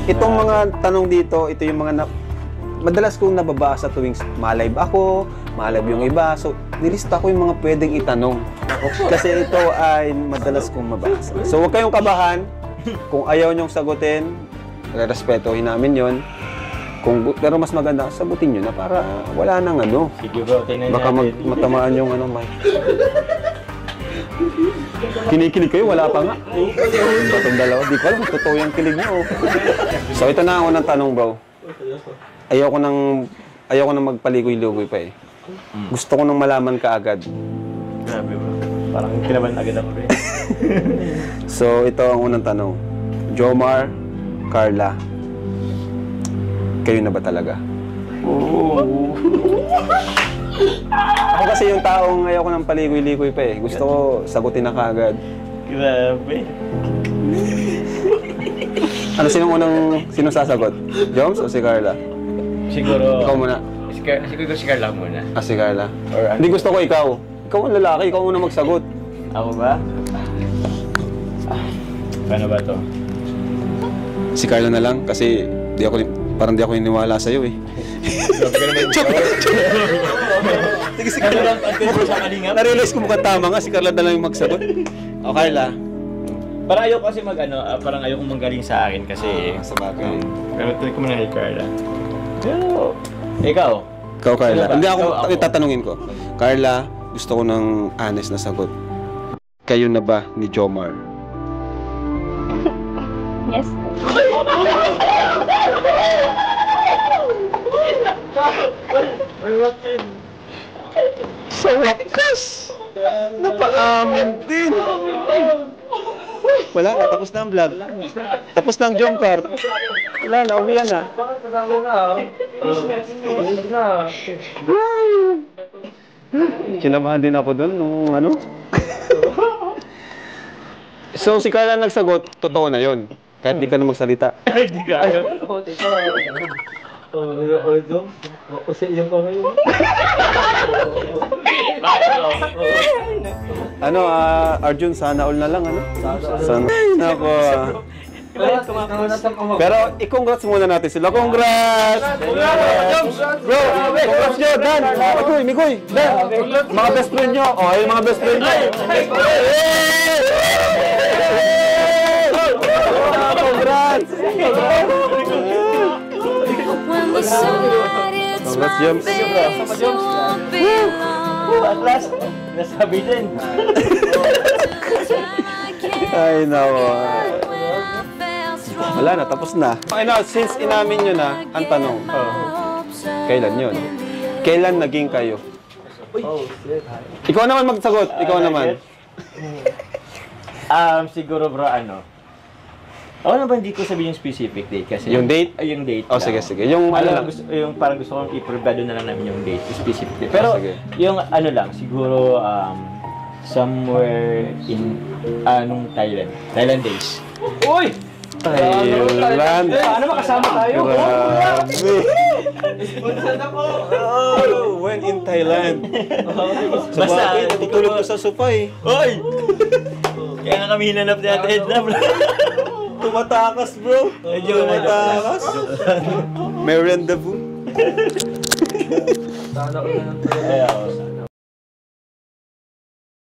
Itong mga tanong dito, ito yung mga madalas kong nababasa tuwing ma-live ako, ma-live yung iba. So, nilista ko yung mga pwedeng itanong. Kasi ito ay madalas kong mabasa. So, huwag kayong kabahan. Kung ayaw nyong sagutin, respetuhin namin yon. Pero mas maganda, sagutin nyo na para wala nang ano. Sige bro, tingnan baka matamaan yung ano, mic. Kinikilig kayo, wala pa nga. Itong dalawa, di ko alam, totoo yung kilig niyo. So ito na ang unang tanong, bro. Ayoko nang magpaligoy-ligoy pa eh. Gusto ko nang malaman ka agad. Grabe bro. Parang kinabahan agad ako rin. So ito ang unang tanong. Jomar, Carla, kayo na ba talaga? Ako kasi yung taong ayoko nang paligoy-ligoy pa eh. Gusto ko sagutin na kaagad. Grabe. Ano sinong sasagot? Joms o si Carla? Siguro... Ikaw muna. Siguro si Carla muna. Ah, si Carla. Or ano? Hindi, gusto ko ikaw. Ikaw ang lalaki, ikaw muna magsagot. Ako ba? Paano ba to? Si Carla na lang kasi parang di ako niniwala sa'yo eh. Grabe ka naman. Sige, si Carla. Na-realize ko mukhang tama nga, si Carla na lang yung magsagot. O, Carla. Parang ayaw kasi parang ayaw kong manggaling sa akin kasi... Sa bagay. Pero tuloy ko muna kay Carla. Pero... Ikaw? Ikaw, Carla. Ano ba? Hindi ako, Ikaw, tatanungin ko. Carla, gusto ko ng honest na sagot. Kayo na ba ni Jomar? Yes. Sa wakas! Napaamin din! Wala na, tapos na ang vlog. Tapos na ang Jomcar. Wala na, umiyan na. Kinabahan din ako doon nung ano. So si Carla nagsagot, totoo na yon. Kahit di ka na magsalita. Hindi ka ayaw. Ano, Arjun, sana all na lang, ano? Sana. Ay, nako. Pero i-congrats muna natin sila. Congrats! Bro, congrats nyo, Dan! Mikoy, Dan! Mga best friend nyo. O, ay mga best friend nyo. Congrats! Congrats, James. At last, nasabi din. Ay, nako. Wala na, tapos na. Okay na, since inamin nyo na, ang tanong, kailan yun? Kailan naging kayo? Ikaw naman magsagot, ikaw naman. Siguro bro, ano? Ako naman hindi ko sabihin yung specific date kasi... Yung date? Yung date. Oh, sige, sige. Yung ano lang? Yung parang gusto kong i-provide na lang namin yung date, specific date. Pero yung ano lang, siguro somewhere in Thailand days. Uy! Thailand! Paano makasama tayo? Grabe! Oh, when in Thailand? Sa bakit, natutulog ko sa sofa eh. Uy! Kaya nga kami hinanap natin na bro. Tumatakas bro! Tumatakas! May rendezvous? Kaya ako.